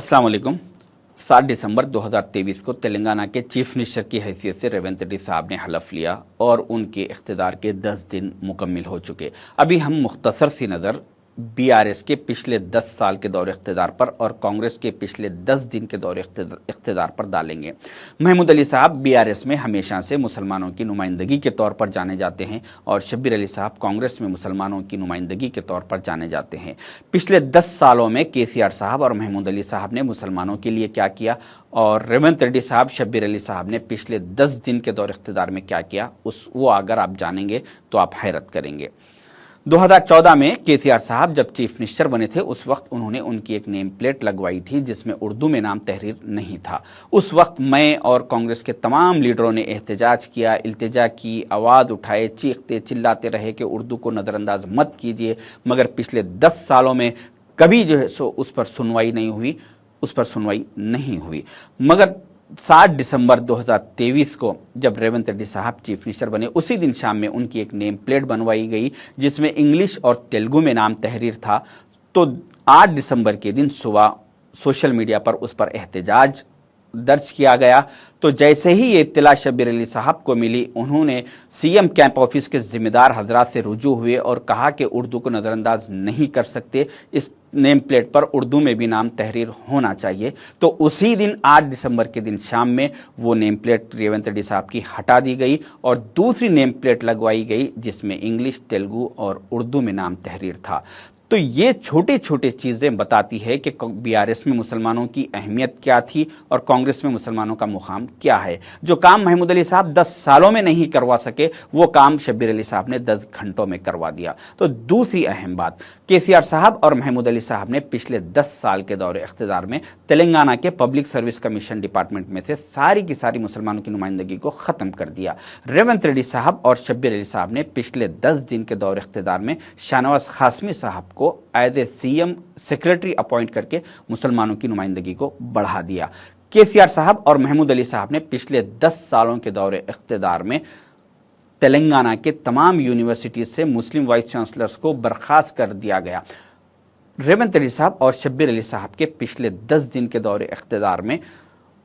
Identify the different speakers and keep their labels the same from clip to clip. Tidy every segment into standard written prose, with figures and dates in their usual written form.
Speaker 1: अस्सलाम वालेकुम। 7 दिसंबर 2023 को तेलंगाना के चीफ मिनिस्टर की हैसियत से रेवंत रेड्डी साहब ने हलफ लिया और उनके इख्तिदार के 10 दिन मुकम्मिल हो चुके। अभी हम मुख्तसर सी नज़र बीआरएस के पिछले 10 साल के दौर इख्तिदार पर और कांग्रेस के पिछले 10 दिन के दौर इख्तिदार पर डालेंगे। महमूद अली साहब बीआरएस में हमेशा से मुसलमानों की नुमाइंदगी के तौर पर जाने जाते हैं और शब्बीर अली साहब कांग्रेस में मुसलमानों की नुमाइंदगी के तौर पर जाने जाते हैं। पिछले 10 सालों में केसीआर साहब और महमूद अली साहब ने मुसलमानों के लिए क्या किया और रेवंत रेड्डी साहब शब्बीर अली साहब ने पिछले 10 दिन के दौर इख्तिदार में क्या किया, वो अगर आप जानेंगे तो आप हैरत करेंगे। 2014 में केसीआर साहब जब चीफ मिनिस्टर बने थे उस वक्त उन्होंने उनकी एक नेम प्लेट लगवाई थी जिसमें उर्दू में नाम तहरीर नहीं था। उस वक्त मैं और कांग्रेस के तमाम लीडरों ने एहतजाज किया, इल्तिजा की, आवाज़ उठाए, चीखते चिल्लाते रहे कि उर्दू को नज़रअंदाज मत कीजिए, मगर पिछले 10 सालों में कभी जो है सो उस पर सुनवाई नहीं हुई। मगर 7 दिसंबर 2023 को जब रेवंत रेड्डी साहब चीफ मिनिस्टर बने उसी दिन शाम में उनकी एक नेम प्लेट बनवाई गई जिसमें इंग्लिश और तेलुगु में नाम तहरीर था। तो 8 दिसंबर के दिन सुबह सोशल मीडिया पर उस पर एहतजाज दर्ज किया गया। तो जैसे ही ये इत्तला शब्बीर अली साहब को मिली उन्होंने सीएम कैंप ऑफिस के जिम्मेदार हजरात से रुजू हुए और कहा कि उर्दू को नज़रअंदाज नहीं कर सकते, इस नेम प्लेट पर उर्दू में भी नाम तहरीर होना चाहिए। तो उसी दिन 8 दिसंबर के दिन शाम में वो नेम प्लेट रेवंत रेड्डी साहब की हटा दी गई और दूसरी नेम प्लेट लगवाई गई जिसमें इंग्लिश, तेलुगु और उर्दू में नाम तहरीर था। तो ये छोटे छोटे चीज़ें बताती है कि बीआरएस में मुसलमानों की अहमियत क्या थी और कांग्रेस में मुसलमानों का मुकाम क्या है। जो काम महमूद अली साहब 10 सालों में नहीं करवा सके वो काम शब्बीर अली साहब ने 10 घंटों में करवा दिया। तो दूसरी अहम बात, केसीआर साहब और महमूद अली साहब ने पिछले 10 साल के दौरे इख्तिदार में तेलंगाना के पब्लिक सर्विस कमीशन डिपार्टमेंट में से सारी की सारी मुसलमानों की नुमाइंदगी को ख़त्म कर दिया। रेवंत रेड्डी साहब और शब्बीर अली साहब ने पिछले 10 दिन के दौरे इख्तिदार में शाहनवाज कासमी साहब को as a CM secretary appoint करके मुसलमानों की नुमाइंदगी को बढ़ा दिया। केसीआर साहब और महमूद अली साहब ने पिछले 10 सालों के दौरे इख्तिदार में तेलंगाना के तमाम यूनिवर्सिटीज से मुस्लिम वाइस चांसलर्स को बर्खास्त कर दिया गया। रेवंत रेड्डी साहब और शब्बीर अली साहब के पिछले 10 दिन के दौरे इख्तिदार में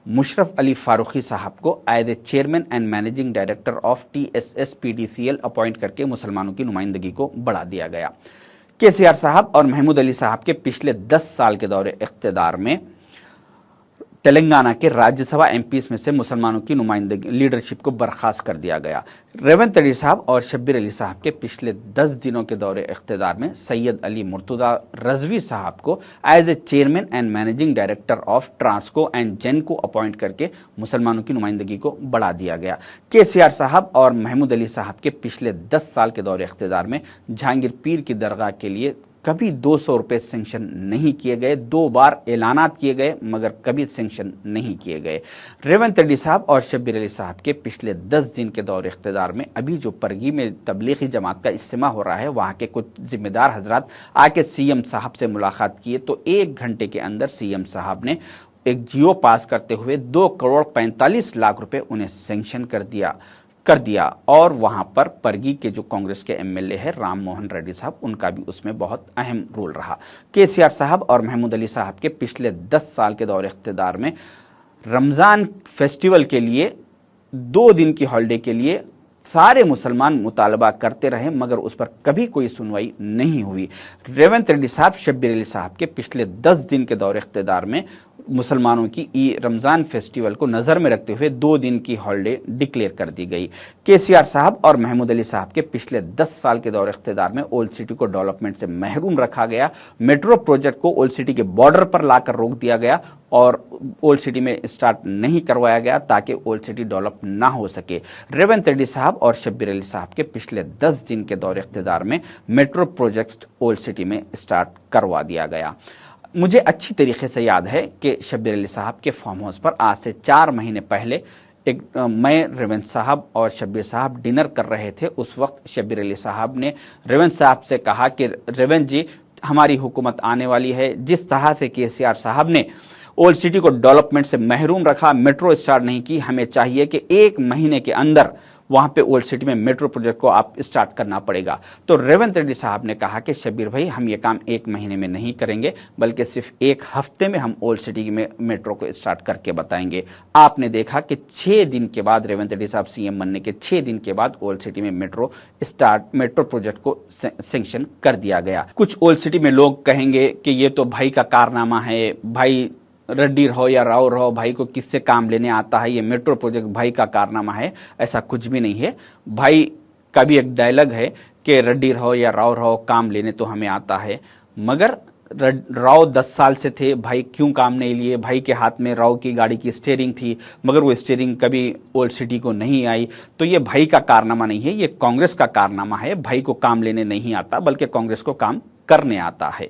Speaker 1: मुशर्रफ अली फारूकी साहब को as a chairman and managing director of TSS-PDCL appoint करके मुसलमानों की नुमाइंदगी को बढ़ा दिया गया। केसीआर साहब और महमूद अली साहब के पिछले 10 साल के दौरे इख्तिदार में तेलंगाना के राज्यसभा एमपीज में से मुसलमानों की नुमाइंदगी लीडरशिप को बर्खास्त कर दिया गया। रेवंत रेड्डी साहब और शब्बीर अली साहब के पिछले 10 दिनों के दौरे इख्तिदार में सैयद अली मुर्तज़ा रजवी साहब को as a chairman and managing director of Transco and Genco appoint करके मुसलमानों की नुमाइंदगी को बढ़ा दिया गया। केसीआर साहब और महमूद अली साहब के पिछले 10 साल के दौरे इख्तिदार में जहांगीर पीर की दरगाह के लिए कभी 200 रुपये सेंक्शन नहीं किए गए। 2 बार ऐलानात किए गए मगर कभी सेंक्शन नहीं किए गए। रेवंत रेड्डी साहब और शब्बीर अली साहब के पिछले 10 दिन के दौर इख्तिदार में अभी जो परगी में तबलीगी जमात का इज्तिमा हो रहा है वहाँ के कुछ जिम्मेदार हजरात आके सीएम साहब से मुलाकात किए तो 1 घंटे के अंदर सीएम साहब ने एक जियो पास करते हुए 2 करोड़ 45 लाख रुपये उन्हें सेंक्शन कर दिया और वहां पर परगी के जो कांग्रेस के एमएलए है राम मोहन रेड्डी साहब उनका भी उसमें बहुत अहम रोल रहा। केसीआर साहब और महमूद अली साहब के पिछले 10 साल के दौरे इख्तिदार में रमज़ान फेस्टिवल के लिए 2 दिन की हॉलिडे के लिए सारे मुसलमान मुतालबा करते रहे मगर उस पर कभी कोई सुनवाई नहीं हुई। रेवंत रेड्डी साहब शब्बीर अली साहब के पिछले 10 दिन के दौरे इख्तिदार में मुसलमानों की रमज़ान फेस्टिवल को नज़र में रखते हुए 2 दिन की हॉलिडे डिक्लेयर कर दी गई। केसीआर साहब और महमूद अली साहब के पिछले 10 साल के दौरे इख्तिदार में ओल्ड सिटी को डेवलपमेंट से महरूम रखा गया। मेट्रो प्रोजेक्ट को ओल्ड सिटी के बॉर्डर पर लाकर रोक दिया गया और ओल्ड सिटी में स्टार्ट नहीं करवाया गया ताकि ओल्ड सिटी डेवलप ना हो सके। रेवंत रेड्डी साहब और शब्बीर अली साहब के पिछले 10 दिन के दौरे इख्तिदार में मेट्रो प्रोजेक्ट ओल्ड सिटी में स्टार्ट करवा दिया गया। मुझे अच्छी तरीके से याद है कि शब्बीर अली साहब के फार्म हाउस पर आज से 4 महीने पहले मैं रेवंत साहब और शब्बीर साहब डिनर कर रहे थे। उस वक्त शब्बीर अली साहब ने रेवंत साहब से कहा कि रेवंत जी हमारी हुकूमत आने वाली है। जिस तरह से केसीआर साहब ने ओल्ड सिटी को डेवलपमेंट से महरूम रखा, मेट्रो स्टार्ट नहीं की। हमें चाहिए कि 1 महीने के अंदर वहां पे ओल्ड सिटी में मेट्रो प्रोजेक्ट को आप स्टार्ट करना पड़ेगा। तो रेवंत रेड्डी साहब ने कहा कि शब्बीर भाई, हम ये काम 1 महीने में नहीं करेंगे, बल्कि सिर्फ 1 हफ्ते में हम ओल्ड सिटी में मेट्रो को स्टार्ट करके बताएंगे। आपने देखा कि 6 दिन के बाद, रेवंत रेड्डी साहब सीएम बनने के 6 दिन के बाद ओल्ड सिटी में मेट्रो प्रोजेक्ट को सैंक्शन कर दिया गया। कुछ ओल्ड सिटी में लोग कहेंगे कि ये तो भाई का कारनामा है, भाई रेड्डी रहो या राव रहो, भाई को किससे काम लेने आता है, ये मेट्रो प्रोजेक्ट भाई का कारनामा है। ऐसा कुछ भी नहीं है। भाई का भी एक डायलॉग है कि रेड्डी रहो या राव रहो, काम लेने तो हमें आता है। मगर राव 10 साल से थे, भाई क्यों काम नहीं लिए? भाई के हाथ में राव की गाड़ी की स्टीयरिंग थी, मगर वो स्टीयरिंग कभी ओल्ड सिटी को नहीं आई। तो ये भाई का कारनामा नहीं है, ये कांग्रेस का कारनामा है। भाई को काम लेने नहीं आता, बल्कि कांग्रेस को काम करने आता है।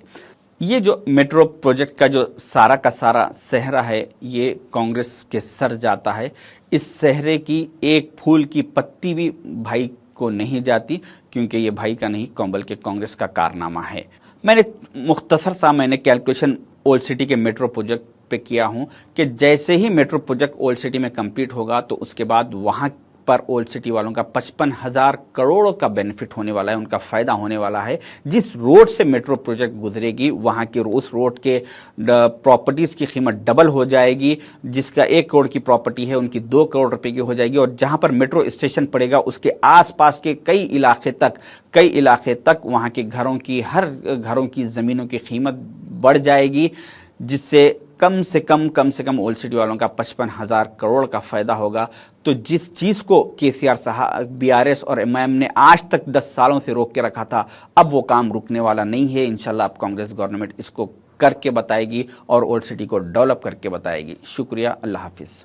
Speaker 1: ये जो मेट्रो प्रोजेक्ट का जो सारा का सारा सेहरा है, ये कांग्रेस के सर जाता है। इस सेहरे की एक फूल की पत्ती भी भाई को नहीं जाती, क्योंकि ये भाई का नहीं, बल्कि कांग्रेस का कारनामा है। मैंने मुख्तसर सा कैलकुलेशन ओल्ड सिटी के मेट्रो प्रोजेक्ट पे किया हूं कि जैसे ही मेट्रो प्रोजेक्ट ओल्ड सिटी में कंप्लीट होगा, तो उसके बाद वहां पर ओल्ड सिटी वालों का 55,000 करोड़ का बेनिफिट होने वाला है, उनका फायदा होने वाला है। जिस रोड से मेट्रो प्रोजेक्ट गुजरेगी, वहां के उस रोड के प्रॉपर्टीज की कीमत डबल हो जाएगी। जिसका 1 करोड़ की प्रॉपर्टी है, उनकी 2 करोड़ रुपए की हो जाएगी। और जहां पर मेट्रो स्टेशन पड़ेगा, उसके आसपास के कई इलाके तक वहां के हर घरों की जमीनों की कीमत बढ़ जाएगी, जिससे कम से कम ओल्ड सिटी वालों का 55,000 करोड़ का फायदा होगा। तो जिस चीज को केसीआर साहब, बीआरएस और एमआईएम ने आज तक 10 सालों से रोक के रखा था, अब वो काम रुकने वाला नहीं है। इंशाल्लाह अब कांग्रेस गवर्नमेंट इसको करके बताएगी और ओल्ड सिटी को डेवलप करके बताएगी। शुक्रिया, अल्लाह हाफिज।